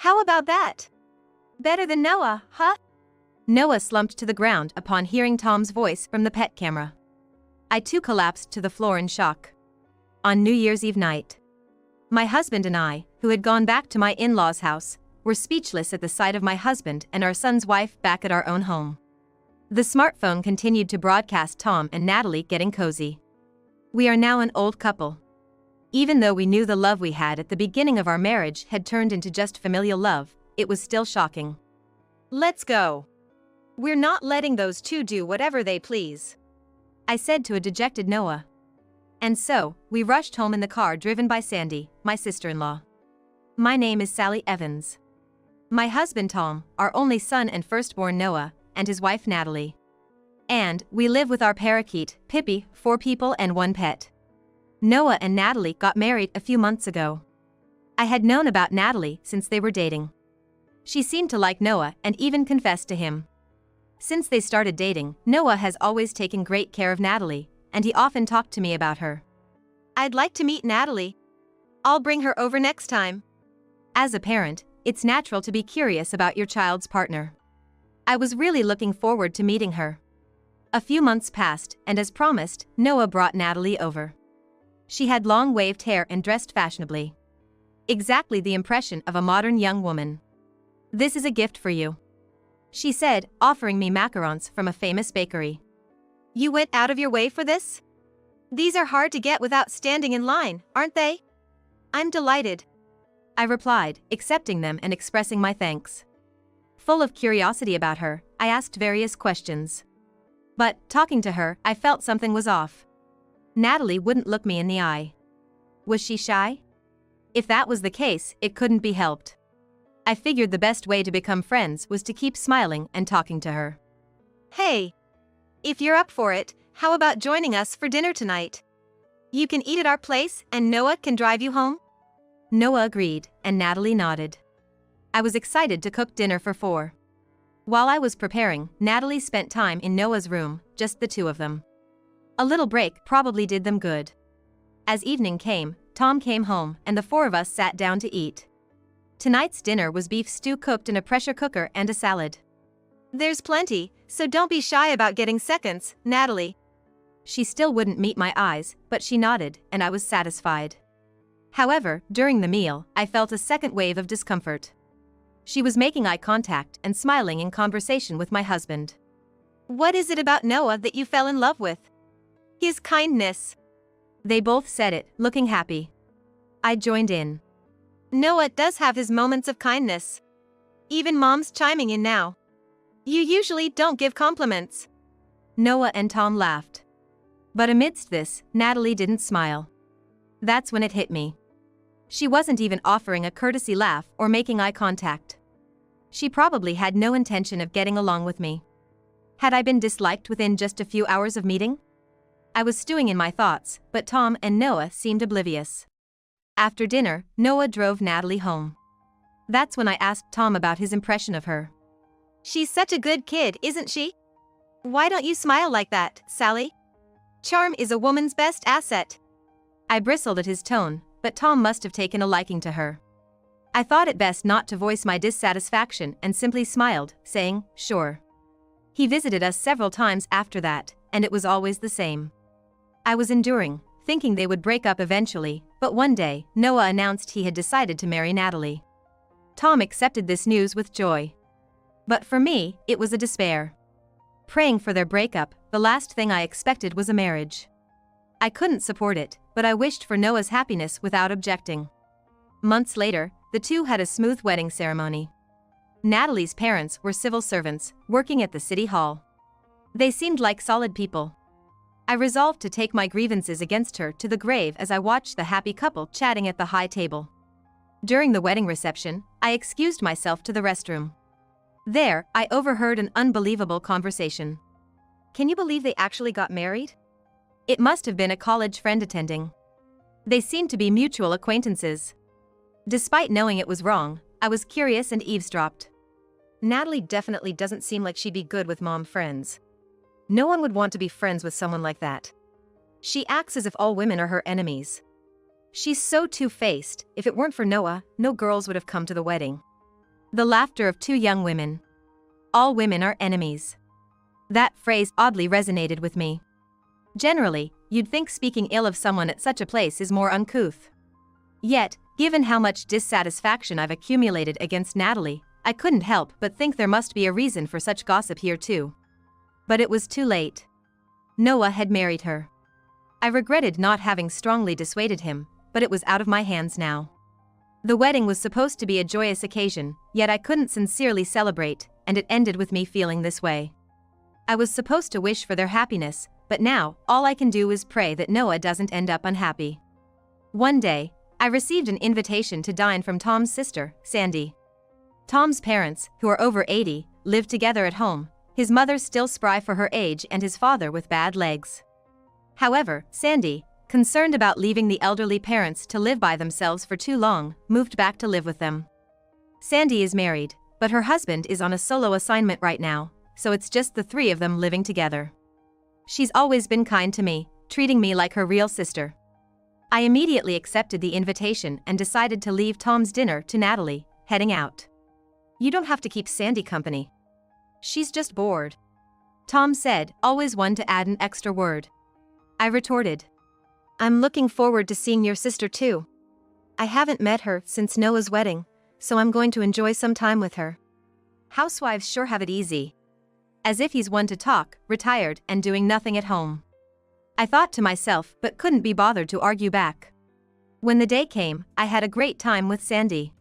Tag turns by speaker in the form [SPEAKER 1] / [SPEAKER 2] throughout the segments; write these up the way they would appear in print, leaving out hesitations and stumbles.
[SPEAKER 1] How about that? Better than Noah, huh?
[SPEAKER 2] Noah slumped to the ground upon hearing Tom's voice from the pet camera. I too collapsed to the floor in shock. On New Year's Eve night, my husband and I, who had gone back to my in-laws' house, were speechless at the sight of my husband and our son's wife back at our own home. The smartphone continued to broadcast Tom and Natalie getting cozy. We are now an old couple. Even though we knew the love we had at the beginning of our marriage had turned into just familial love, it was still shocking.
[SPEAKER 1] Let's go. We're not letting those two do whatever they please,
[SPEAKER 2] I said to a dejected Noah. And so, we rushed home in the car driven by Sandy, my sister-in-law. My name is Sally Evans. My husband Tom, our only son and firstborn Noah, and his wife Natalie. And we live with our parakeet, Pippi, 4 people and 1 pet. Noah and Natalie got married a few months ago. I had known about Natalie since they were dating. She seemed to like Noah and even confessed to him. Since they started dating, Noah has always taken great care of Natalie, and he often talked to me about her.
[SPEAKER 1] I'd like to meet Natalie. I'll bring her over next time.
[SPEAKER 2] As a parent, it's natural to be curious about your child's partner. I was really looking forward to meeting her. A few months passed, and as promised, Noah brought Natalie over. She had long waved hair and dressed fashionably. Exactly the impression of a modern young woman. "This is a gift for you," she said, offering me macarons from a famous bakery.
[SPEAKER 1] You went out of your way for this? These are hard to get without standing in line, aren't they? I'm delighted,
[SPEAKER 2] I replied, accepting them and expressing my thanks. Full of curiosity about her, I asked various questions. But, talking to her, I felt something was off. Natalie wouldn't look me in the eye. Was she shy? If that was the case, it couldn't be helped. I figured the best way to become friends was to keep smiling and talking to her.
[SPEAKER 1] Hey! If you're up for it, how about joining us for dinner tonight? You can eat at our place and Noah can drive you home?
[SPEAKER 2] Noah agreed, and Natalie nodded. I was excited to cook dinner for 4. While I was preparing, Natalie spent time in Noah's room, just the 2 of them. A little break probably did them good. As evening came, Tom came home and the 4 of us sat down to eat. Tonight's dinner was beef stew cooked in a pressure cooker and a salad.
[SPEAKER 1] There's plenty, so don't be shy about getting seconds, Natalie.
[SPEAKER 2] She still wouldn't meet my eyes, but she nodded, and I was satisfied. However, during the meal, I felt a second wave of discomfort. She was making eye contact and smiling in conversation with my husband.
[SPEAKER 1] What is it about Noah that you fell in love with? His kindness.
[SPEAKER 2] They both said it, looking happy. I joined in.
[SPEAKER 1] Noah does have his moments of kindness. Even Mom's chiming in now. You usually don't give compliments.
[SPEAKER 2] Noah and Tom laughed. But amidst this, Natalie didn't smile. That's when it hit me. She wasn't even offering a courtesy laugh or making eye contact. She probably had no intention of getting along with me. Had I been disliked within just a few hours of meeting? I was stewing in my thoughts, but Tom and Noah seemed oblivious. After dinner, Noah drove Natalie home. That's when I asked Tom about his impression of her.
[SPEAKER 1] She's such a good kid, isn't she? Why don't you smile like that, Sally? Charm is a woman's best asset.
[SPEAKER 2] I bristled at his tone, but Tom must have taken a liking to her. I thought it best not to voice my dissatisfaction and simply smiled, saying, sure. He visited us several times after that, and it was always the same. I was enduring, thinking they would break up eventually, but one day, Noah announced he had decided to marry Natalie. Tom accepted this news with joy. But for me, it was a despair. Praying for their breakup, the last thing I expected was a marriage. I couldn't support it, but I wished for Noah's happiness without objecting. Months later, the two had a smooth wedding ceremony. Natalie's parents were civil servants, working at the city hall. They seemed like solid people. I resolved to take my grievances against her to the grave as I watched the happy couple chatting at the high table. During the wedding reception, I excused myself to the restroom. There, I overheard an unbelievable conversation. Can you believe they actually got married? It must have been a college friend attending. They seemed to be mutual acquaintances. Despite knowing it was wrong, I was curious and eavesdropped. Natalie definitely doesn't seem like she'd be good with mom friends. No one would want to be friends with someone like that. She acts as if all women are her enemies. She's so two-faced. If it weren't for Noah, no girls would have come to the wedding. The laughter of two young women. All women are enemies. That phrase oddly resonated with me. Generally, you'd think speaking ill of someone at such a place is more uncouth. Yet, given how much dissatisfaction I've accumulated against Natalie, I couldn't help but think there must be a reason for such gossip here too. But it was too late. Noah had married her. I regretted not having strongly dissuaded him, but it was out of my hands now. The wedding was supposed to be a joyous occasion, yet I couldn't sincerely celebrate, and it ended with me feeling this way. I was supposed to wish for their happiness, but now, all I can do is pray that Noah doesn't end up unhappy. One day, I received an invitation to dine from Tom's sister, Sandy. Tom's parents, who are over 80, live together at home, his mother still spry for her age and his father with bad legs. However, Sandy, concerned about leaving the elderly parents to live by themselves for too long, moved back to live with them. Sandy is married, but her husband is on a solo assignment right now, so it's just the three of them living together. She's always been kind to me, treating me like her real sister. I immediately accepted the invitation and decided to leave Tom's dinner to Natalie, heading out. "You don't have to keep Sandy company. She's just bored," Tom said, always one to add an extra word. I retorted, "I'm looking forward to seeing your sister too. I haven't met her since Noah's wedding, so I'm going to enjoy some time with her. Housewives sure have it easy." As if he's one to talk, retired, and doing nothing at home. I thought to myself, but couldn't be bothered to argue back. When the day came, I had a great time with Sandy.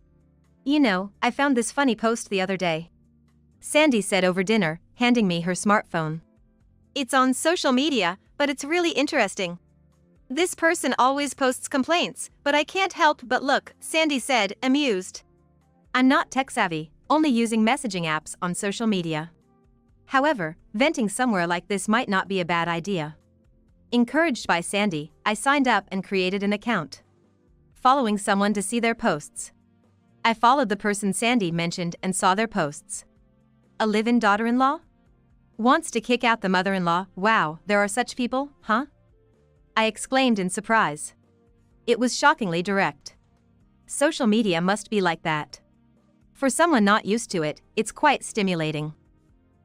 [SPEAKER 2] "You know, I found this funny post the other day," Sandy said over dinner, handing me her smartphone. "It's on social media, but it's really interesting. This person always posts complaints, but I can't help but look," Sandy said, amused. I'm not tech-savvy, only using messaging apps on social media. However, venting somewhere like this might not be a bad idea. Encouraged by Sandy, I signed up and created an account, following someone to see their posts. I followed the person Sandy mentioned and saw their posts. A live-in daughter-in-law? Wants to kick out the mother-in-law? Wow, there are such people, huh? I exclaimed in surprise. It was shockingly direct. Social media must be like that. For someone not used to it, it's quite stimulating.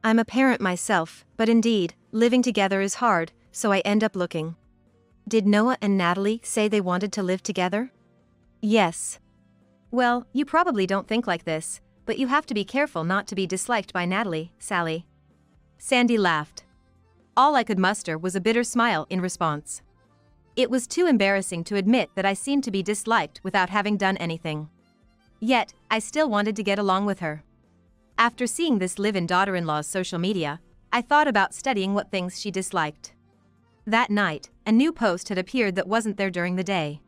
[SPEAKER 2] I'm a parent myself, but indeed, living together is hard, so I end up looking. Did Noah and Natalie say they wanted to live together? Yes. Well, you probably don't think like this, but you have to be careful not to be disliked by Natalie, Sally. Sandy laughed. All I could muster was a bitter smile in response. It was too embarrassing to admit that I seemed to be disliked without having done anything. Yet, I still wanted to get along with her. After seeing this live-in daughter-in-law's social media, I thought about studying what things she disliked. That night, a new post had appeared that wasn't there during the day.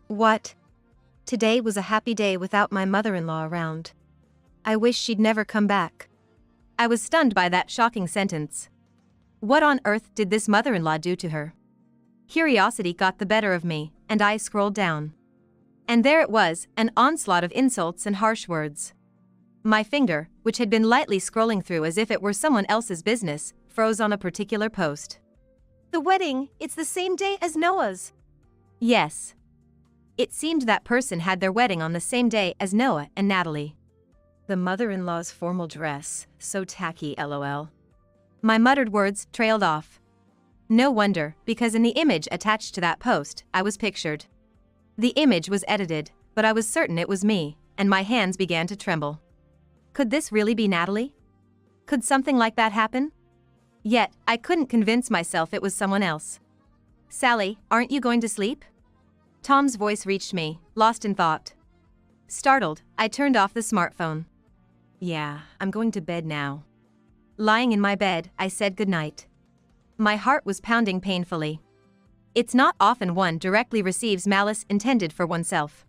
[SPEAKER 2] What? Today was a happy day without my mother-in-law around. I wish she'd never come back. I was stunned by that shocking sentence. What on earth did this mother-in-law do to her? Curiosity got the better of me, and I scrolled down. And there it was, an onslaught of insults and harsh words. My finger, which had been lightly scrolling through as if it were someone else's business, froze on a particular post. The wedding, it's the same day as Noah's. Yes. It seemed that person had their wedding on the same day as Noah and Natalie. The mother-in-law's formal dress, so tacky, lol. My muttered words trailed off. No wonder, because in the image attached to that post, I was pictured. The image was edited, but I was certain it was me, and my hands began to tremble. Could this really be Natalie? Could something like that happen? Yet, I couldn't convince myself it was someone else. Sally, aren't you going to sleep? Tom's voice reached me, lost in thought. Startled, I turned off the smartphone. Yeah, I'm going to bed now. Lying in my bed, I said goodnight. My heart was pounding painfully. It's not often one directly receives malice intended for oneself.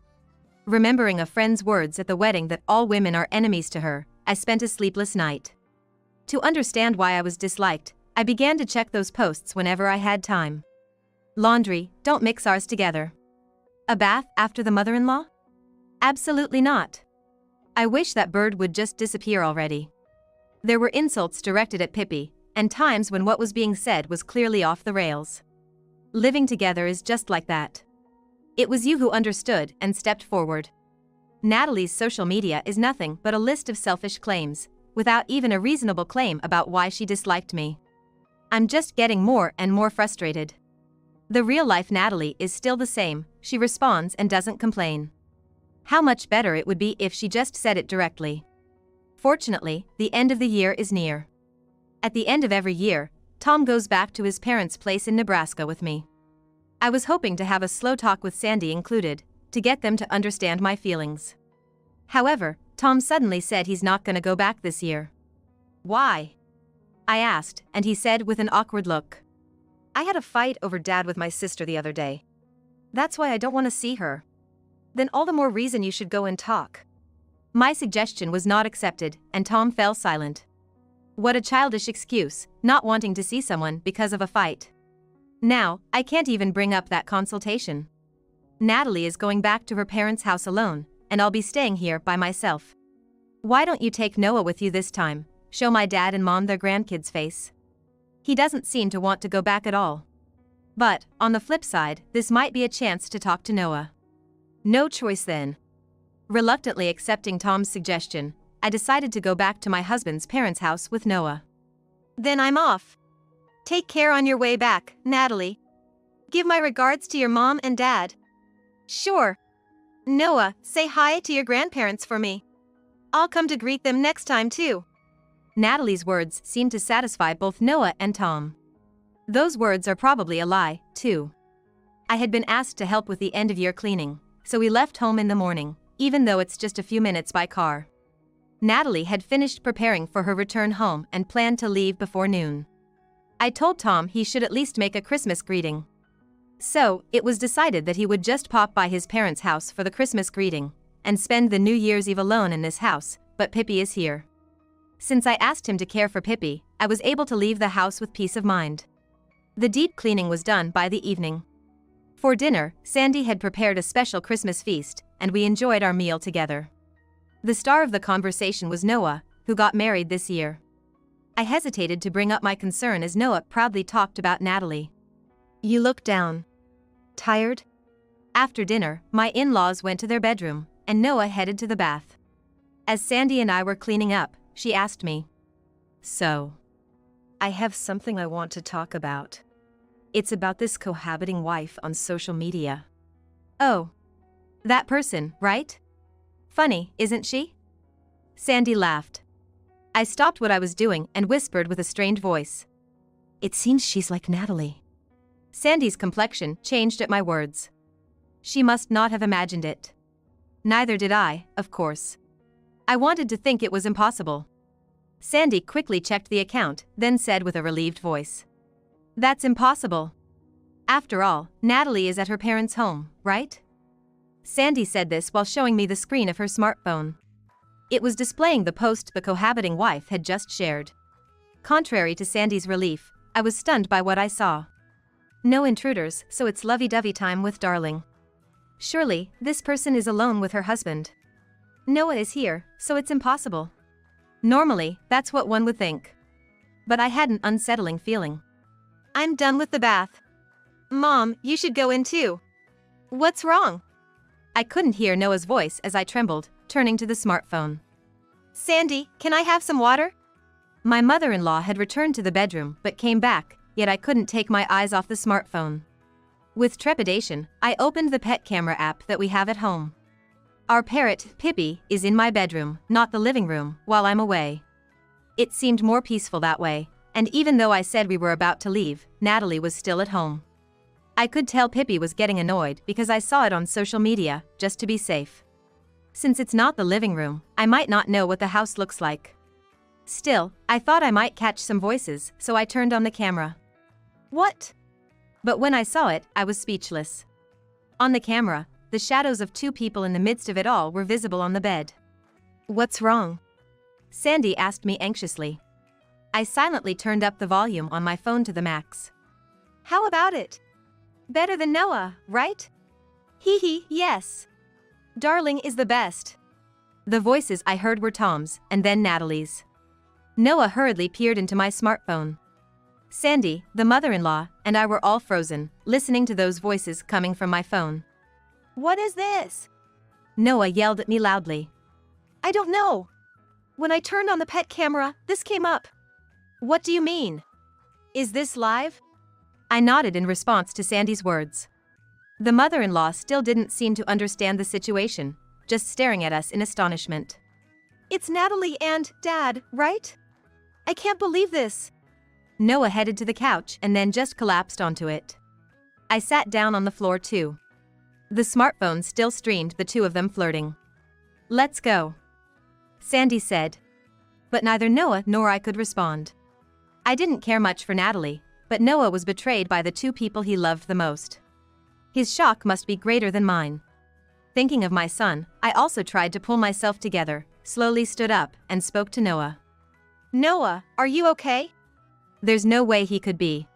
[SPEAKER 2] Remembering a friend's words at the wedding that all women are enemies to her, I spent a sleepless night. To understand why I was disliked, I began to check those posts whenever I had time. Laundry, don't mix ours together. A bath after the mother-in-law? Absolutely not. I wish that bird would just disappear already. There were insults directed at Pippi, and times when what was being said was clearly off the rails. Living together is just like that. It was you who understood and stepped forward. Natalie's social media is nothing but a list of selfish claims, without even a reasonable claim about why she disliked me. I'm just getting more and more frustrated. The real-life Natalie is still the same, she responds and doesn't complain. How much better it would be if she just said it directly. Fortunately, the end of the year is near. At the end of every year, Tom goes back to his parents' place in Nebraska with me. I was hoping to have a slow talk with Sandy included, to get them to understand my feelings. However, Tom suddenly said he's not gonna go back this year. Why? I asked, and he said with an awkward look. I had a fight over Dad with my sister the other day. That's why I don't want to see her. Then all the more reason you should go and talk. My suggestion was not accepted, and Tom fell silent. What a childish excuse, not wanting to see someone because of a fight. Now, I can't even bring up that consultation. Natalie is going back to her parents' house alone, and I'll be staying here by myself. Why don't you take Noah with you this time, show my dad and mom their grandkids' face? He doesn't seem to want to go back at all. But, on the flip side, this might be a chance to talk to Noah. No choice then. Reluctantly accepting Tom's suggestion, I decided to go back to my husband's parents' house with Noah.
[SPEAKER 1] Then I'm off. Take care on your way back, Natalie. Give my regards to your mom and dad. Sure. Noah, say hi to your grandparents for me. I'll come to greet them next time too.
[SPEAKER 2] Natalie's words seemed to satisfy both Noah and Tom. Those words are probably a lie, too. I had been asked to help with the end-of-year cleaning, so we left home in the morning, even though it's just a few minutes by car. Natalie had finished preparing for her return home and planned to leave before noon. I told Tom he should at least make a Christmas greeting. So, it was decided that he would just pop by his parents' house for the Christmas greeting, and spend the New Year's Eve alone in this house, but Pippi is here. Since I asked him to care for Pippi, I was able to leave the house with peace of mind. The deep cleaning was done by the evening. For dinner, Sandy had prepared a special Christmas feast, and we enjoyed our meal together. The star of the conversation was Noah, who got married this year. I hesitated to bring up my concern as Noah proudly talked about Natalie. You look down. Tired? After dinner, my in-laws went to their bedroom, and Noah headed to the bath. As Sandy and I were cleaning up, she asked me. So, I have something I want to talk about. It's about this cohabiting wife on social media. Oh. That person, right? Funny, isn't she? Sandy laughed. I stopped what I was doing and whispered with a strained voice. It seems she's like Natalie. Sandy's complexion changed at my words. She must not have imagined it. Neither did I, of course. I wanted to think it was impossible. Sandy quickly checked the account, then said with a relieved voice. That's impossible. After all, Natalie is at her parents' home, right? Sandy said this while showing me the screen of her smartphone. It was displaying the post the cohabiting wife had just shared. Contrary to Sandy's relief, I was stunned by what I saw. No intruders, so it's lovey-dovey time with darling. Surely, this person is alone with her husband. Noah is here, so it's impossible. Normally, that's what one would think. But I had an unsettling feeling.
[SPEAKER 1] I'm done with the bath. Mom, you should go in too. What's wrong?
[SPEAKER 2] I couldn't hear Noah's voice as I trembled, turning to the smartphone.
[SPEAKER 1] Sandy, can I have some water?
[SPEAKER 2] My mother-in-law had returned to the bedroom but came back, yet I couldn't take my eyes off the smartphone. With trepidation, I opened the pet camera app that we have at home. Our parrot, Pippi, is in my bedroom, not the living room, while I'm away. It seemed more peaceful that way, and even though I said we were about to leave, Natalie was still at home. I could tell Pippi was getting annoyed because I saw it on social media, just to be safe. Since it's not the living room, I might not know what the house looks like. Still, I thought I might catch some voices, so I turned on the camera. What? But when I saw it, I was speechless. On the camera, the shadows of two people in the midst of it all were visible on the bed. What's wrong? Sandy asked me anxiously. I silently turned up the volume on my phone to the max.
[SPEAKER 1] How about it? Better than Noah, right? Hee hee, yes. Darling is the best.
[SPEAKER 2] The voices I heard were Tom's, and then Natalie's. Noah hurriedly peered into my smartphone. Sandy, the mother-in-law, and I were all frozen, listening to those voices coming from my phone.
[SPEAKER 1] What is this?
[SPEAKER 2] Noah yelled at me loudly.
[SPEAKER 1] I don't know. When I turned on the pet camera, this came up. What do you mean? Is this live?
[SPEAKER 2] I nodded in response to Sandy's words. The mother-in-law still didn't seem to understand the situation, just staring at us in astonishment.
[SPEAKER 1] It's Natalie and Dad, right? I can't believe this.
[SPEAKER 2] Noah headed to the couch and then just collapsed onto it. I sat down on the floor too. The smartphone still streamed the two of them flirting. Let's go, Sandy said. But neither Noah nor I could respond. I didn't care much for Natalie, but Noah was betrayed by the two people he loved the most. His shock must be greater than mine. Thinking of my son, I also tried to pull myself together, slowly stood up, and spoke to Noah.
[SPEAKER 1] Noah, are you okay?
[SPEAKER 2] There's no way he could be.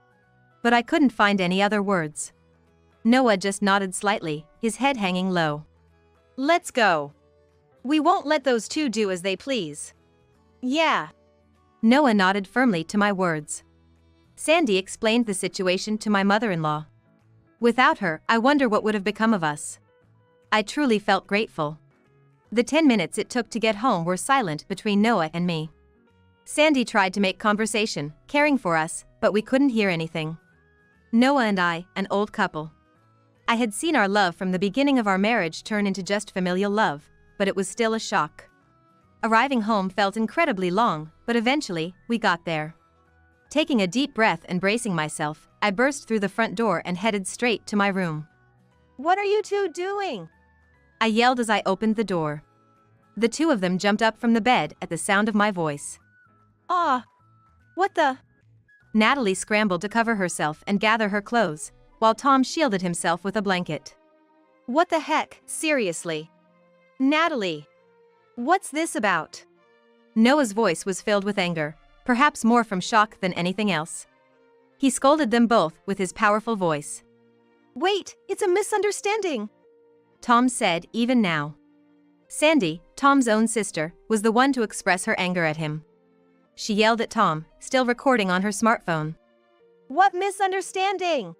[SPEAKER 2] But I couldn't find any other words. Noah just nodded slightly, his head hanging low.
[SPEAKER 1] Let's go. We won't let those two do as they please. Yeah.
[SPEAKER 2] Noah nodded firmly to my words. Sandy explained the situation to my mother-in-law. Without her, I wonder what would have become of us. I truly felt grateful. The 10 minutes it took to get home were silent between Noah and me. Sandy tried to make conversation, caring for us, but we couldn't hear anything. Noah and I, an old couple. I had seen our love from the beginning of our marriage turn into just familial love, but it was still a shock. Arriving home felt incredibly long, but eventually, we got there. Taking a deep breath and bracing myself, I burst through the front door and headed straight to my room.
[SPEAKER 1] What are you two doing?
[SPEAKER 2] I yelled as I opened the door. The two of them jumped up from the bed at the sound of my voice.
[SPEAKER 1] Ah! What the?
[SPEAKER 2] Natalie scrambled to cover herself and gather her clothes, while Tom shielded himself with a blanket.
[SPEAKER 1] What the heck, seriously? Natalie! What's this about?
[SPEAKER 2] Noah's voice was filled with anger, perhaps more from shock than anything else. He scolded them both with his powerful voice.
[SPEAKER 1] Wait, it's a misunderstanding,
[SPEAKER 2] Tom said even now. Sandy, Tom's own sister, was the one to express her anger at him. She yelled at Tom, still recording on her smartphone.
[SPEAKER 1] What misunderstanding?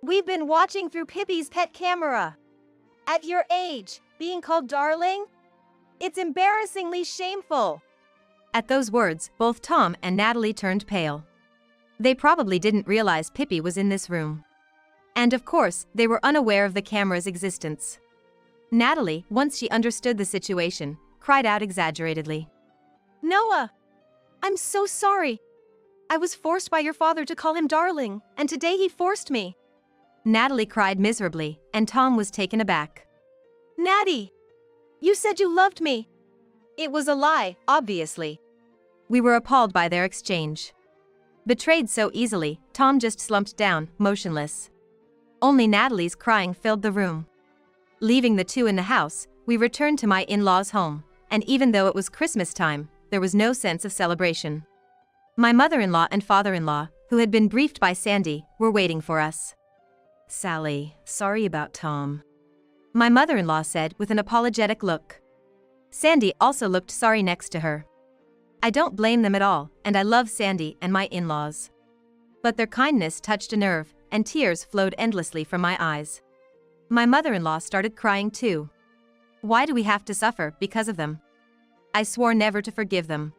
[SPEAKER 1] We've been watching through Pippi's pet camera. At your age, being called darling? It's embarrassingly shameful.
[SPEAKER 2] At those words, both Tom and Natalie turned pale. They probably didn't realize Pippi was in this room. And of course, they were unaware of the camera's existence. Natalie, once she understood the situation, cried out exaggeratedly.
[SPEAKER 1] Noah! I'm so sorry. I was forced by your father to call him darling, and today he forced me.
[SPEAKER 2] Natalie cried miserably, and Tom was taken aback.
[SPEAKER 1] Natty! You said you loved me. It was a lie, obviously.
[SPEAKER 2] We were appalled by their exchange. Betrayed so easily, Tom just slumped down, motionless. Only Natalie's crying filled the room. Leaving the two in the house, we returned to my in-laws' home, and even though it was Christmas time, there was no sense of celebration. My mother-in-law and father-in-law, who had been briefed by Sandy, were waiting for us. Sally, sorry about Tom, my mother-in-law said with an apologetic look. Sandy also looked sorry next to her. I don't blame them at all, and I love Sandy and my in-laws. But their kindness touched a nerve, and tears flowed endlessly from my eyes. My mother-in-law started crying too. Why do we have to suffer because of them? I swore never to forgive them.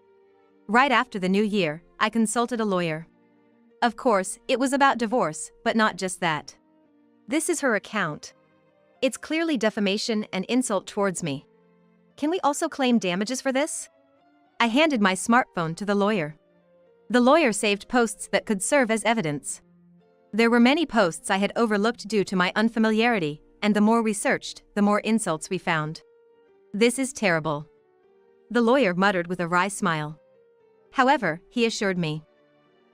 [SPEAKER 2] Right after the new year, I consulted a lawyer. Of course, it was about divorce, but not just that.
[SPEAKER 1] This is her account. It's clearly defamation and insult towards me. Can we also claim damages for this?
[SPEAKER 2] I handed my smartphone to the lawyer. The lawyer saved posts that could serve as evidence. There were many posts I had overlooked due to my unfamiliarity, and the more we searched, the more insults we found. This is terrible, the lawyer muttered with a wry smile. However, he assured me.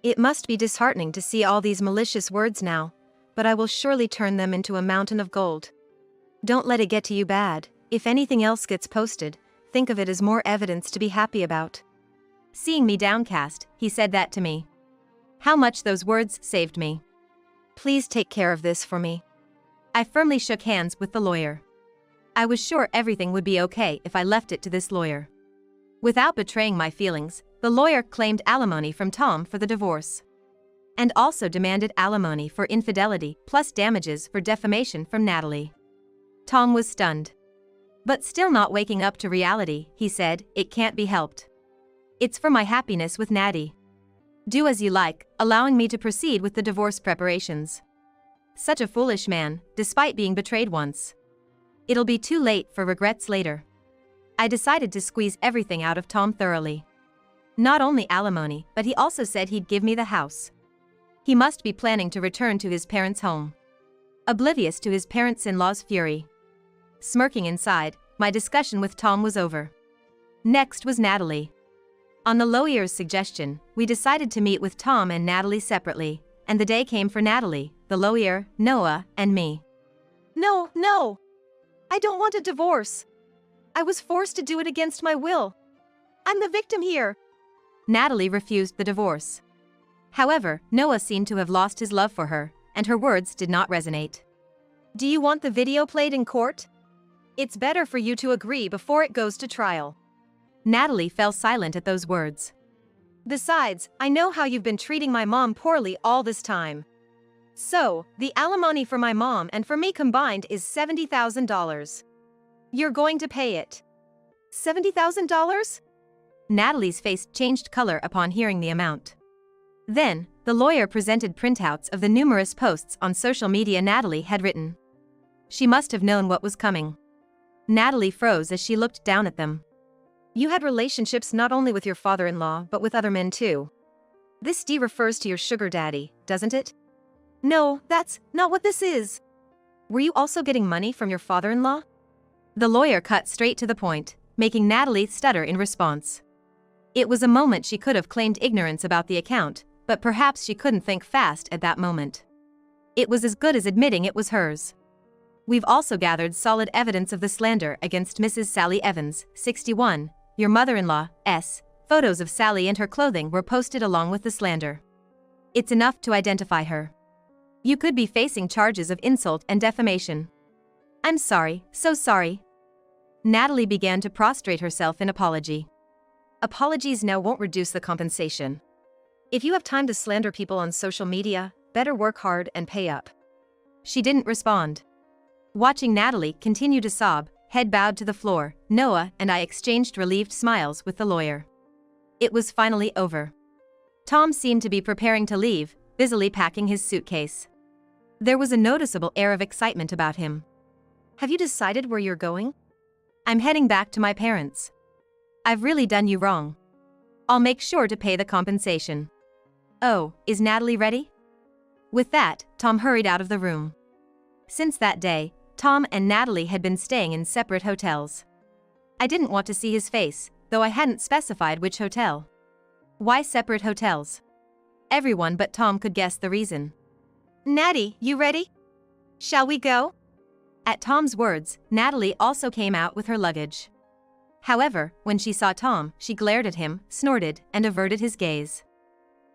[SPEAKER 1] It must be disheartening to see all these malicious words now, but I will surely turn them into a mountain of gold. Don't let it get to you bad. If anything else gets posted, think of it as more evidence to be happy about.
[SPEAKER 2] Seeing me downcast, he said that to me. How much those words saved me.
[SPEAKER 1] Please take care of this for me.
[SPEAKER 2] I firmly shook hands with the lawyer. I was sure everything would be okay if I left it to this lawyer. Without betraying my feelings, the lawyer claimed alimony from Tom for the divorce. And also demanded alimony for infidelity plus damages for defamation from Natalie. Tom was stunned. But still not waking up to reality, he said, "It can't be helped. It's for my happiness with Natty. Do as you like, allowing me to proceed with the divorce preparations." Such a foolish man, despite being betrayed once. It'll be too late for regrets later. I decided to squeeze everything out of Tom thoroughly. Not only alimony, but he also said he'd give me the house. He must be planning to return to his parents' home. Oblivious to his parents-in-law's fury. Smirking inside, my discussion with Tom was over. Next was Natalie. On the lawyer's suggestion, we decided to meet with Tom and Natalie separately, and the day came for Natalie, the lawyer, Noah, and me.
[SPEAKER 1] No. I don't want a divorce. I was forced to do it against my will. I'm the victim here.
[SPEAKER 2] Natalie refused the divorce. However, Noah seemed to have lost his love for her, and her words did not resonate.
[SPEAKER 1] Do you want the video played in court? It's better for you to agree before it goes to trial.
[SPEAKER 2] Natalie fell silent at those words.
[SPEAKER 1] Besides, I know how you've been treating my mom poorly all this time. So, the alimony for my mom and for me combined is $70,000. You're going to pay it. $70,000?
[SPEAKER 2] Natalie's face changed color upon hearing the amount. Then, the lawyer presented printouts of the numerous posts on social media Natalie had written. She must have known what was coming. Natalie froze as she looked down at them.
[SPEAKER 1] You had relationships not only with your father-in-law but with other men too. This D refers to your sugar daddy, doesn't it? No, that's not what this is. Were you also getting money from your father-in-law?
[SPEAKER 2] The lawyer cut straight to the point, making Natalie stutter in response. It was a moment she could have claimed ignorance about the account, but perhaps she couldn't think fast at that moment. It was as good as admitting it was hers. We've also gathered solid evidence of the slander against Mrs. Sally Evans, 61, your mother-in-law, S. Photos of Sally and her clothing were posted along with the slander. It's enough to identify her. You could be facing charges of insult and defamation. I'm sorry, so sorry. Natalie began to prostrate herself in apology.
[SPEAKER 1] Apologies now won't reduce the compensation. If you have time to slander people on social media, better work hard and pay up.
[SPEAKER 2] She didn't respond. Watching Natalie continue to sob, head bowed to the floor, Noah and I exchanged relieved smiles with the lawyer. It was finally over. Tom seemed to be preparing to leave, busily packing his suitcase. There was a noticeable air of excitement about him.
[SPEAKER 1] Have you decided where you're going?
[SPEAKER 2] I'm heading back to my parents. I've really done you wrong. I'll make sure to pay the compensation. Oh, is Natalie ready? With that, Tom hurried out of the room. Since that day, Tom and Natalie had been staying in separate hotels. I didn't want to see his face, though I hadn't specified which hotel. Why separate hotels? Everyone but Tom could guess the reason.
[SPEAKER 1] Natty, you ready? Shall we go?
[SPEAKER 2] At Tom's words, Natalie also came out with her luggage. However, when she saw Tom, she glared at him, snorted, and averted his gaze.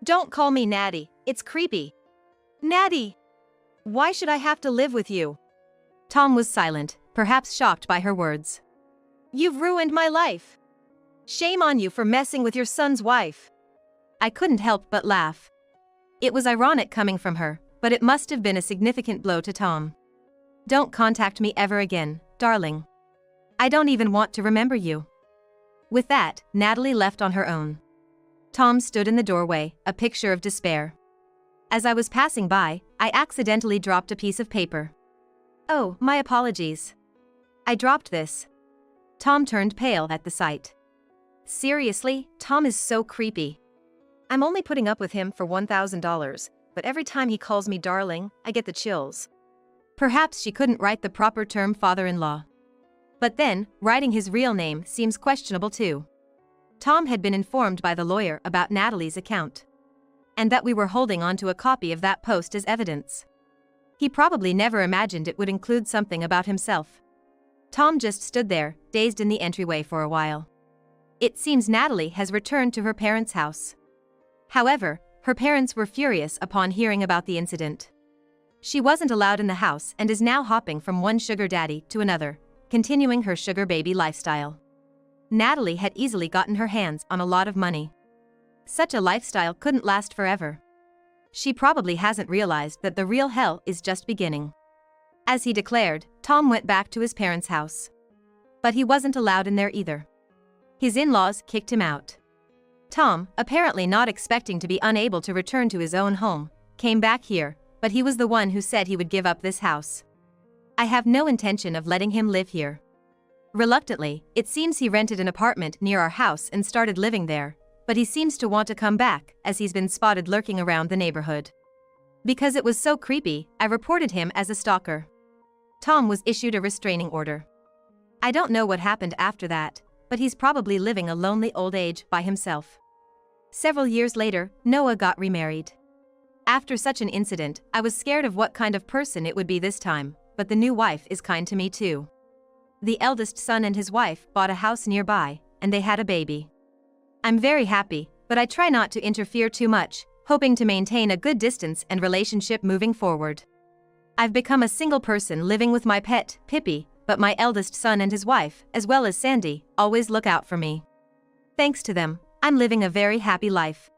[SPEAKER 1] Don't call me Natty, it's creepy. Natty! Why should I have to live with you?
[SPEAKER 2] Tom was silent, perhaps shocked by her words.
[SPEAKER 1] You've ruined my life. Shame on you for messing with your son's wife.
[SPEAKER 2] I couldn't help but laugh. It was ironic coming from her, but it must have been a significant blow to Tom. Don't contact me ever again, darling. I don't even want to remember you. With that, Natalie left on her own. Tom stood in the doorway, a picture of despair. As I was passing by, I accidentally dropped a piece of paper. Oh, my apologies. I dropped this. Tom turned pale at the sight. Seriously, Tom is so creepy.
[SPEAKER 1] I'm only putting up with him for $1,000, but every time he calls me darling, I get the chills.
[SPEAKER 2] Perhaps she couldn't write the proper term father-in-law. But then, writing his real name seems questionable too. Tom had been informed by the lawyer about Natalie's account. And that we were holding onto a copy of that post as evidence. He probably never imagined it would include something about himself. Tom just stood there, dazed in the entryway for a while. It seems Natalie has returned to her parents' house. However, her parents were furious upon hearing about the incident. She wasn't allowed in the house and is now hopping from one sugar daddy to another, continuing her sugar baby lifestyle. Natalie had easily gotten her hands on a lot of money. Such a lifestyle couldn't last forever. She probably hasn't realized that the real hell is just beginning. As he declared, Tom went back to his parents' house. But he wasn't allowed in there either. His in-laws kicked him out. Tom, apparently not expecting to be unable to return to his own home, came back here, but he was the one who said he would give up this house. I have no intention of letting him live here. Reluctantly, it seems he rented an apartment near our house and started living there, but he seems to want to come back as he's been spotted lurking around the neighborhood. Because it was so creepy, I reported him as a stalker. Tom was issued a restraining order. I don't know what happened after that, but he's probably living a lonely old age by himself. Several years later, Noah got remarried. After such an incident, I was scared of what kind of person it would be this time, but the new wife is kind to me too. The eldest son and his wife bought a house nearby, and they had a baby. I'm very happy, but I try not to interfere too much, hoping to maintain a good distance and relationship moving forward. I've become a single person living with my pet, Pippi, but my eldest son and his wife, as well as Sandy, always look out for me. Thanks to them, I'm living a very happy life.